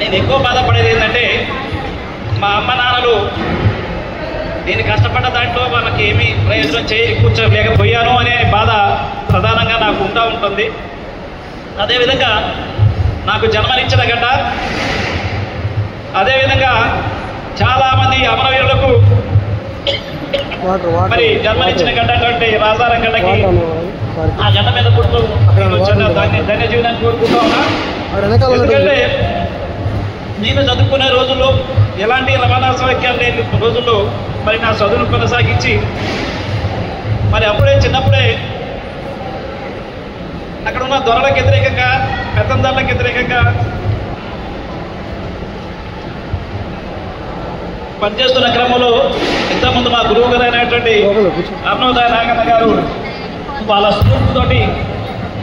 నేను ఎక్కువ బాధపడేది ఏంటంటే మా అమ్మ నాన్నలు నేను కష్టపడ్డ దాంట్లో వాళ్ళకి ఏమీ ప్రయోజనం కూర్చోలేకపోయాను అనే బాధ ప్రధానంగా నాకు ఉంటుంది. అదేవిధంగా నాకు జన్మనిచ్చిన గడ్డ, అదేవిధంగా చాలామంది అమరవీరులకు మరి జన్మనిచ్చిన గడ్డ అంటే రాజారం గడ్డకి ఆ గడ్డ మీద పుట్టు ధన్య జీవనాన్ని కోరుకుంటా ఉన్నా. ఎందుకంటే నేను చదువుకునే రోజుల్లో ఎలాంటి రవాణా సౌకర్యాలు లేని రోజుల్లో మరి నా చదువును కొనసాగించి మరి అప్పుడే చిన్నప్పుడే అక్కడ ఉన్న దొరలకు వ్యతిరేకంగా పెత్తందారులకు వ్యతిరేకంగా పనిచేస్తున్న క్రమంలో ఇంతకుముందు మా గురువు గారు అయినటువంటి అరుణోదయ నాగన్న గారు వాళ్ళ స్ఫూర్తితోటి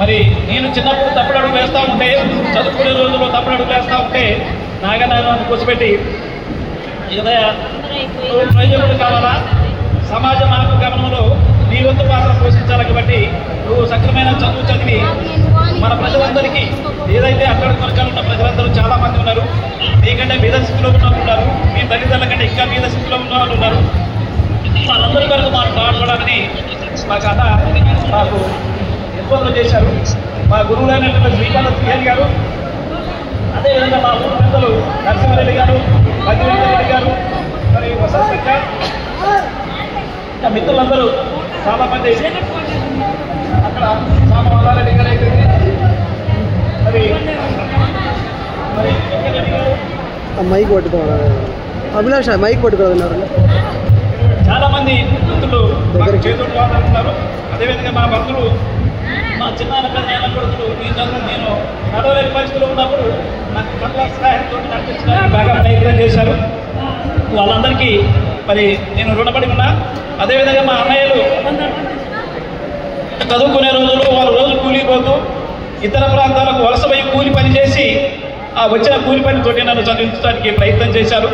మరి నేను చిన్నప్పుడు తప్పుడు అడుగు వేస్తూ ఉంటే, చదువుకునే రోజుల్లో తప్పుడు అడుగు వేస్తూ ఉంటే నాగన్న కూర్చోబెట్టి ప్రయోజకుడు కావాలా, సమాజ మార్పు గమనంలో నీ వంతు పాత్ర పోషించాలి కాబట్టి నువ్వు సక్రమైన చదువు చదివి మన ప్రజలందరికీ ఏదైతే అక్కడ వర్గాలు ఉన్న ప్రజలందరూ చాలా మంది ఉన్నారు, మీకంటే బీద స్థితిలో ఉన్న వాళ్ళు ఉన్నారు, మీ తల్లిదండ్రుల కంటే ఇంకా బీద స్థితిలో ఉన్న వాళ్ళు ఉన్నారు, వాళ్ళందరి వరకు మనం పాల్గొనాలని మా కథ మాకు ఇబ్బందులు చేశారు. మా గురువులైనటువంటి శ్రీకాంత శ్రీహరి గారు, అదేవిధంగా మా ఊరు పెద్దలు నరసింహారెడ్డి గారు, మధ్యరెడ్డి గారు, మరి వసంత ఇంకా మిత్రులందరూ చాలామంది అక్కడ సామవాదారెడ్డి గారు అయితే మరి మైక్ పట్టుకోవాలి, అభిలాష మైక్ పట్టుకోవాలన్నారు. చాలామంది మిత్రులు చేతులు వాడుతున్నారు. అదేవిధంగా మా భక్తులు, మా చిన్న పెద్ద కొడుకులు నేను నడవలేని పరిస్థితుల్లో ఉన్నప్పుడు నాకు కళ సహాయంతో నడిపించడానికి బాగా ప్రయత్నం చేశారు. వాళ్ళందరికీ మరి నేను రుణపడి ఉన్నా. అదేవిధంగా మా అన్నయ్యలు చదువుకునే రోజుల్లో వాళ్ళు రోజు కూలిపోతూ ఇతర ప్రాంతాలకు వలసపోయి కూలి పని చేసి ఆ వచ్చిన కూలి పనితోటి నన్ను చదివించడానికి ప్రయత్నం చేశారు.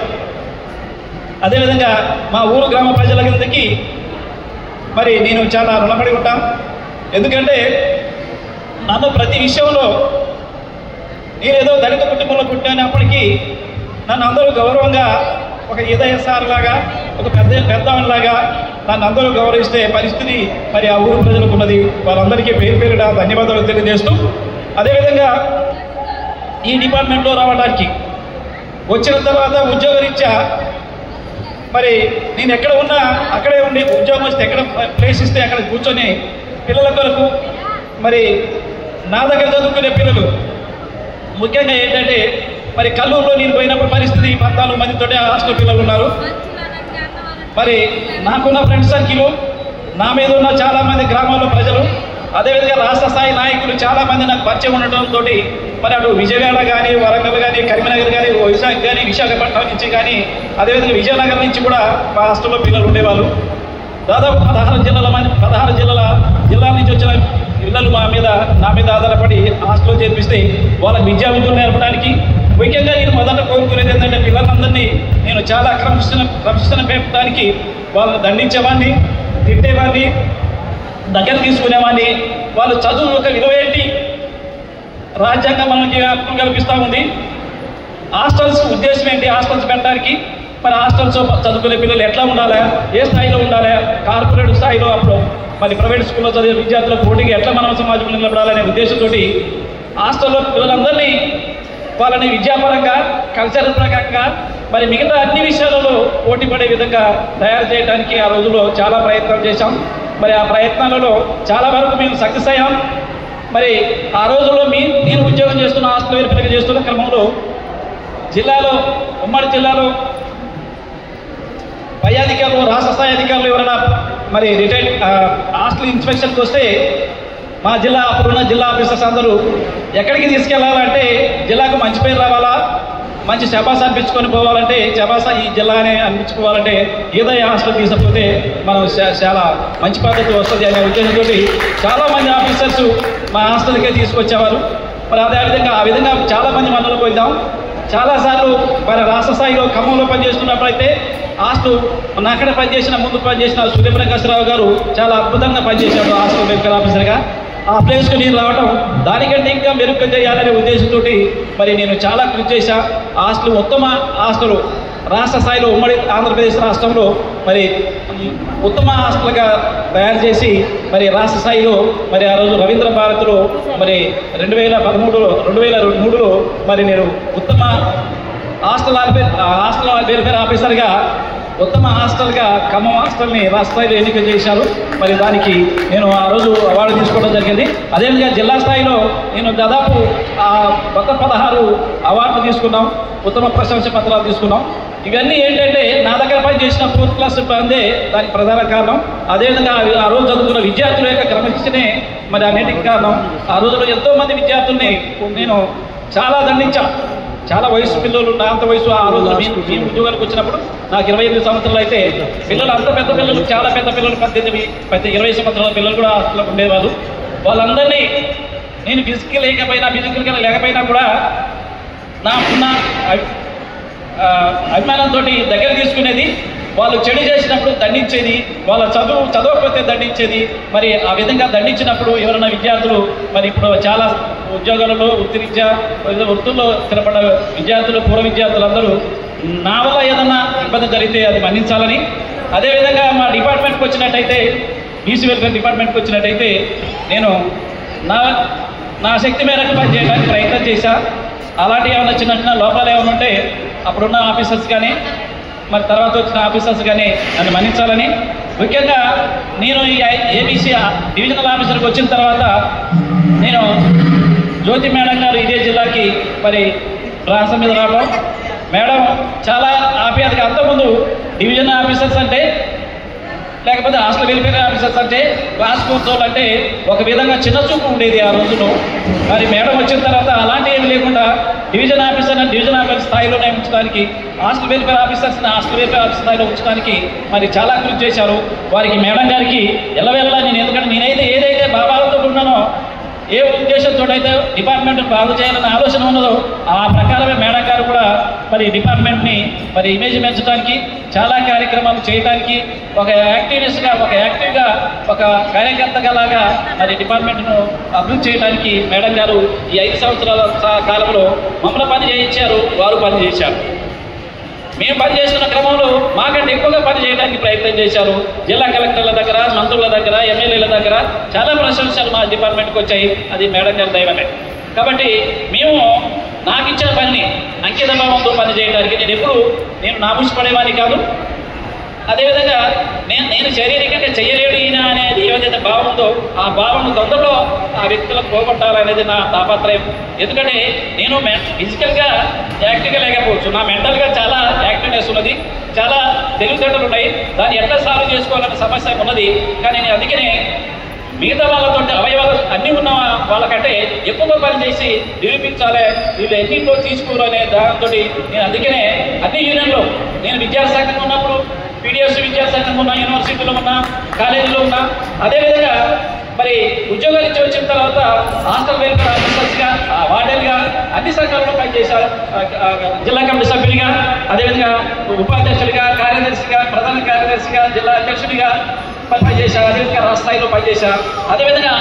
అదేవిధంగా మా ఊరు గ్రామ ప్రజలందరికీ మరి నేను చాలా రుణపడి ఉంటాను. ఎందుకంటే నన్ను ప్రతి విషయంలో నేనేదో దళిత కుటుంబంలో పుట్టినప్పటికీ నన్ను అందరూ గౌరవంగా ఒక ESR లాగా, ఒక పెద్దవాళ్ళలాగా నన్ను అందరూ గౌరవిస్తే పరిస్థితి మరి ఆ ఊరు ప్రజలకు ఉన్నది. వారందరికీ పేరు పేరున ధన్యవాదాలు తెలియజేస్తూ, అదేవిధంగా ఈ డిపార్ట్మెంట్లో రావడానికి వచ్చిన తర్వాత ఉద్యోగరీత్యా మరి నేను ఎక్కడ ఉన్నా అక్కడే ఉండి ఉద్యోగం వస్తే ఎక్కడ ప్లేస్ ఇస్తే అక్కడ కూర్చొని పిల్లల కొరకు మరి నా దగ్గర చదువుకునే పిల్లలు ముఖ్యంగా ఏంటంటే మరి కల్లూరులో నేను పోయినప్పుడు పరిస్థితి 14 మందితోటి హాస్టల్ పిల్లలు ఉన్నారు. మరి నాకున్న ఫ్రెండ్ సర్కిల్, నా మీద ఉన్న చాలామంది గ్రామాల్లో ప్రజలు, అదేవిధంగా రాష్ట్ర స్థాయి నాయకులు చాలామంది నాకు పరిచయం ఉండటంతో మరి అటు విజయవాడ కానీ, వరంగల్ కానీ, కరీంనగర్ కానీ, వైజాగ్ కానీ, విశాఖపట్నం నుంచి కానీ, అదేవిధంగా విజయనగరం నుంచి కూడా మా హాస్టల్లో పిల్లలు ఉండేవాళ్ళు. దాదాపు 16 జిల్లాల నుంచి వచ్చిన పిల్లలు నా మీద ఆధారపడి హాస్టల్లో చేర్పిస్తే వాళ్ళకి విద్యా విధులు నేర్పడానికి ముఖ్యంగా నేను మొదట కోరుకునేది ఏంటంటే పిల్లలందరినీ నేను చాలా క్రమశిక్షణ పెట్టడానికి వాళ్ళని దండించేవాడిని, తిట్టేవాడిని, దగ్గర తీసుకునేవాడిని. వాళ్ళు చదువు ఒక విలువ ఏంటి, రాజ్యాంగం మనకి హక్కులు కల్పిస్తూ ఉంది, హాస్టల్స్ ఉద్దేశం ఏంటి, హాస్టల్స్ పెట్టడానికి మరి హాస్టల్స్ చదువుకునే పిల్లలు ఎట్లా ఉండాలా, ఏ స్థాయిలో ఉండాలా, కార్పొరేట్ స్థాయిలో అప్పుడు మరి ప్రైవేట్ స్కూల్లో చదివే విద్యార్థుల పోటీకి ఎట్లా మనం సమాజంలో నిలబడాలనే ఉద్దేశంతో హాస్టల్లో పిల్లలందరినీ వాళ్ళని విద్యాపరంగా, కల్చరల్ ప్రకారంగా మరి మిగతా అన్ని విషయాలలో పోటీ పడే విధంగా తయారు చేయడానికి ఆ రోజుల్లో చాలా ప్రయత్నాలు చేశాం. మరి ఆ ప్రయత్నాలలో చాలా వరకు మేము సక్సెస్ అయ్యాం. మరి ఆ రోజుల్లో నేను ఉద్యోగం చేస్తున్న హాస్టల్ వెలుపల చేస్తున్న క్రమంలో ఉమ్మడి జిల్లాలో పై అధికారులు, రాష్ట్ర స్థాయి అధికారులు ఎవరైనా మరి రిటైర్డ్ హాస్టల్ ఇన్స్పెక్షన్కి వస్తే మా అప్పుడున్న జిల్లా ఆఫీసర్స్ అందరూ ఎక్కడికి తీసుకెళ్లాలంటే జిల్లాకు మంచి పేరు రావాలా, మంచి శబాస అనిపించుకొని పోవాలంటే ఈ జిల్లానే అనిపించుకోవాలంటే ఏదైనా హాస్టల్ తీసుకపోతే మనం చాలా మంచి పద్ధతి వస్తుంది అనే ఉద్దేశంతో చాలామంది ఆఫీసర్స్ మా హాస్టల్కే తీసుకొచ్చేవారు. మరి అదేవిధంగా ఆ విధంగా చాలామంది మనలో పోయిద్దాం. చాలాసార్లు మరి రాష్ట్ర స్థాయిలో ఖమ్మంలో పనిచేస్తున్నప్పుడైతే హాస్టల్ అక్కడ ముందు పనిచేసిన సూర్యప్రకాశరావు గారు చాలా అద్భుతంగా పనిచేశాడు హాస్టల్ వెల్ఫేర్ ఆఫీసర్గా. ఆ ప్లేస్కి నేను రావడం దానికంటే ఇంకా మెరుగ్గా చేయాలనే ఉద్దేశంతో మరి నేను చాలా కృషి చేశా. హాస్టల్ ఉత్తమ హాస్టల్ రాష్ట్ర స్థాయిలో ఉమ్మడి ఆంధ్రప్రదేశ్ రాష్ట్రంలో మరి ఉత్తమ హాస్టల్గా తయారు చేసి మరి రాష్ట్ర స్థాయిలో మరి ఆ రోజు రవీంద్ర భారతిలో మరి 2003లో మరి నేను ఉత్తమ హాస్టల్ వెల్ఫేర్ ఆఫీసర్గా ఉత్తమ హాస్టల్గా ఖమ్మం హాస్టల్ని రాష్ట్ర స్థాయిలో ఎన్నిక చేశారు. మరి దానికి నేను ఆ రోజు అవార్డు తీసుకోవడం జరిగింది. అదేవిధంగా జిల్లా స్థాయిలో నేను దాదాపు 16 అవార్డులు తీసుకున్నాం, ఉత్తమ ప్రశంస పత్రాలు తీసుకున్నాం. ఇవన్నీ ఏంటంటే నా దగ్గర పని చేసిన 4th క్లాస్ సిబ్బందే దానికి ప్రధాన కారణం. అదేవిధంగా ఆ రోజు చదువుకున్న విద్యార్థుల యొక్క క్రమశిక్షణే మరి అన్నిటికీ కారణం. ఆ రోజుల్లో ఎంతోమంది విద్యార్థుల్ని నేను చాలా దండించా. చాలా వయసు పిల్లలు, నా అంత వయసు ఆ రోజు మేము ఉద్యోగానికి వచ్చినప్పుడు నాకు 28 సంవత్సరాలు అయితే పిల్లలు అంత పెద్ద పిల్లలు, చాలా పెద్ద పిల్లలు 20 సంవత్సరాల పిల్లలు కూడా హాస్టల్లో ఉండేవాళ్ళు. వాళ్ళందరినీ నేను ఫిజికల్గా లేకపోయినా కూడా నా ఉన్న అభిమానంతో దగ్గర తీసుకునేది. వాళ్ళు చెడు చేసినప్పుడు దండించేది, వాళ్ళ చదవకపోతే దండించేది. మరి ఆ విధంగా దండించినప్పుడు ఎవరైనా విద్యార్థులు మరి ఇప్పుడు చాలా ఉద్యోగాలలో వృత్తుల్లో స్థిరపడ్డ విద్యార్థులు, పూర్వ విద్యార్థులందరూ నా వల్ల ఏదన్నా ఇబ్బంది జరిగితే అది మన్నించాలని. అదేవిధంగా మా డిపార్ట్మెంట్కి వచ్చినట్టయితే, బీసీ వెల్ఫేర్ డిపార్ట్మెంట్కి వచ్చినట్టయితే నేను నా శక్తి మేరకు పనిచేయడానికి ప్రయత్నం చేశా. అలాంటి ఏమైనా చిన్న లోపాలు ఏమైనా ఉంటే అప్పుడున్న ఆఫీసర్స్ కానీ మరి తర్వాత వచ్చిన ఆఫీసర్స్ కానీ నన్ను మన్నించాలని. ముఖ్యంగా నేను ఈ ఏబీసీ డివిజనల్ ఆఫీసర్కి వచ్చిన తర్వాత నేను జ్యోతి మేడం గారు ఇదే జిల్లాకి మరి ట్రాన్స్ఫర్ మీద రావడం, మేడం చాలా ఆప్యాయతగా, అంతకుముందు డివిజన్ ఆఫీసర్స్ అంటే లేకపోతే హాస్టల్ వెల్ఫేర్ ఆఫీసర్స్ అంటే క్లాస్ కోర్సులు అంటే ఒక విధంగా చిన్న చూపు ఉండేది ఆ రోజులో. మరి మేడం వచ్చిన తర్వాత అలాంటివి ఏమి లేకుండా డివిజన్ ఆఫీసర్ స్థాయిలోనే ఉంచడానికి, హాస్టల్ వెల్ఫేర్ ఆఫీసర్స్ని హాస్టల్ వెల్ఫేర్ ఆఫీసర్ స్థాయిలో ఉంచడానికి మరి చాలా కృషి చేశారు. వారికి మేడం గారికి ఎల్లవేళలా నేను, ఎందుకంటే నేనైతే ఏదైతే భావాలతో ఉన్నానో, ఏ ఉద్దేశంతో అయితే డిపార్ట్మెంట్ బాగు చేయాలన్న ఆలోచన ఉన్నదో ఆ ప్రకారమే మేడం గారు కూడా మరి డిపార్ట్మెంట్ని మరి ఇమేజ్ పెంచడానికి, చాలా కార్యక్రమాలు చేయడానికి, ఒక యాక్టివ్గా ఒక కార్యకర్తగా లాగా మరి డిపార్ట్మెంట్ను అభివృద్ధి చేయడానికి మేడం గారు ఈ 5 సంవత్సరాల కాలంలో మమ్మల్ని పని చేయించారు, వారు పని చేశారు. మేము పనిచేస్తున్న క్రమంలో మాకంటే ఎక్కువగా పని చేయడానికి ప్రయత్నం చేశారు. జిల్లా కలెక్టర్ల దగ్గర, మంత్రుల దగ్గర, ఎమ్మెల్యేల దగ్గర చాలా ప్రశంసలు మా డిపార్ట్మెంట్కి వచ్చాయి. అది మేడం గారి దైవమే. కాబట్టి మేము నాకు ఇచ్చిన పనిని అంకిత భావంతో పని చేయడానికి నేను నామూసిపడేవాడిని కాదు. అదేవిధంగా నేను శారీరకంగా చెయ్యలేడు ఈయన అనేది ఏదైతే భావం ఉందో ఆ భావం తొందరలో ఆ వ్యక్తులకు పోగొట్టాలనేది నా తాపత్రయం. ఎందుకంటే నేను ఫిజికల్గా యాక్టివ్గా లేకపోవచ్చు, నా మెంటల్గా చాలా యాక్టివ్నెస్ ఉన్నది, చాలా తెలివితేటలు ఉన్నాయి. దాన్ని ఎట్లా సాల్వ్ చేసుకోవాలనే సమస్య ఉన్నది. కానీ నేను అందుకనే మిగతా వాళ్ళతో అవయవాలు అన్నీ ఉన్న వాళ్ళకంటే ఎక్కువగా పనిచేసి నిరూపించాలి, వీళ్ళు ఎన్నింటిలో తీసుకోరు అనే దాంతో నేను అందుకనే అన్ని యూనియన్లో నేను విద్యాసంఘంగా ఉన్నప్పుడు పీడిఎస్ విద్యాసంఘంగా ఉన్నా, యూనివర్సిటీలో ఉన్నా, కాలేజీలో ఉన్నా, అదేవిధంగా మరి ఉద్యోగాలు ఇచ్చి వచ్చిన తర్వాత హాస్టల్ వెల్ఫేర్ ఆఫీసర్స్గా, వార్డెన్గా అన్ని సంఘాలలో పనిచేశారు. జిల్లా కమిటీ సభ్యునిగా, అదేవిధంగా ఉపాధ్యక్షుడిగా, కార్యదర్శిగా, ప్రధాన కార్యదర్శిగా, జిల్లా అధ్యక్షుడిగా పనిచేశారు. అదేవిధంగా రాష్ట్ర స్థాయిలో పనిచేశారు. అదేవిధంగా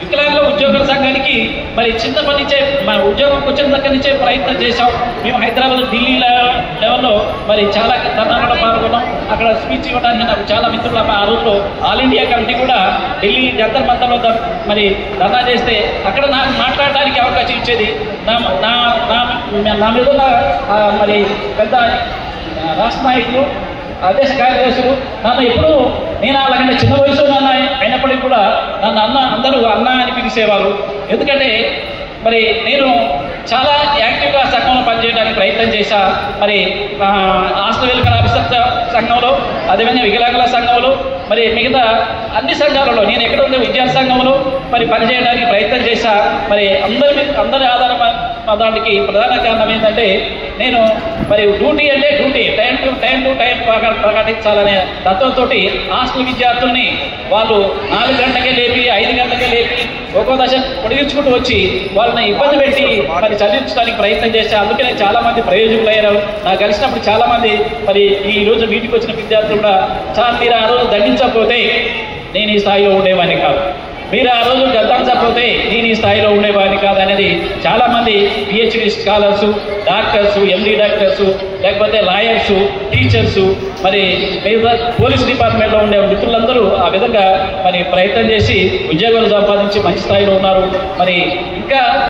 వికలాంగుల ఉద్యోగుల సంఘానికి మరి చిన్నప్పటి నుంచే మన ఉద్యోగం వచ్చిన దగ్గర నుంచే ప్రయత్నం చేశాం. మేము హైదరాబాద్, ఢిల్లీ లెవెల్లో మరి చాలా ధర్నాలలో పాల్గొన్నాం. అక్కడ స్పీచ్ ఇవ్వడానికి నాకు చాలా మిత్రులు ఆ రోజులో ఆల్ ఇండియా కమిటీ కూడా ఢిల్లీ జంతర్ మంతర్లో మరి ధర్నా చేస్తే అక్కడ నాకు మాట్లాడడానికి అవకాశం ఇచ్చేది. నా మీద మరి పెద్ద రాష్ట్ర నాయకులు, అధ్యక్ష కార్యదర్శులు నన్ను ఎప్పుడూ, నేను అలాగంటే చిన్న వయసు అయినప్పటికీ కూడా నన్ను అందరూ అన్న అని పిలిచేవారు. ఎందుకంటే మరి నేను చాలా యాక్టివ్గా సంఘంలో పనిచేయడానికి ప్రయత్నం చేశా. మరి హాస్టల్ వెల్ఫేర్ ఆఫీసర్ సంఘంలో, అదేవిధంగా వికలాంగుల సంఘంలో, మరి మిగతా అన్ని సంఘాలలో నేను ఎక్కడ ఉండే విద్యార్థి సంఘంలో మరి పనిచేయడానికి ప్రయత్నం చేశా. మరి అందరి ఆధారపడడానికి ప్రధాన కారణం ఏంటంటే నేను మరి డ్యూటీ అంటే డ్యూటీ, టైం టు టైం ప్రకటించాలనే తత్వంతో హాస్టల్ విద్యార్థుల్ని వాళ్ళు 4 గంటలకే లేపి 5 గంటలకే లేపి ఒక్కో దశ పొడిగించుకుంటూ వచ్చి వాళ్ళని ఇబ్బంది పెట్టి మరి చదివించడానికి ప్రయత్నం చేశా. అందుకనే చాలా మంది ప్రయోజకులు అయ్యారు. నాకు కలిసినప్పుడు చాలా మంది మరి ఈ రోజు మీటింగ్కి వచ్చిన విద్యార్థులు కూడా, చాలా మీరు ఆ రోజు దండించకపోతే నేను ఈ స్థాయిలో ఉండేవాడిని కాదు. మీరు ఆ రోజు గద్దాంచకపోతే నేను ఈ స్థాయిలో ఉండేవాడిని కాదనేది చాలామంది పిహెచ్డి స్కాలర్స్, డాక్టర్స్, ఎండి డాక్టర్స్, లేకపోతే లాయర్స్, టీచర్స్, మరి మిగతా పోలీస్ డిపార్ట్మెంట్లో ఉండే మిత్రులందరూ ఆ విధంగా మరి ప్రయత్నం చేసి ఉద్యోగాలు సంపాదించి మంచి స్థాయిలో ఉన్నారు. మరి ఇంకా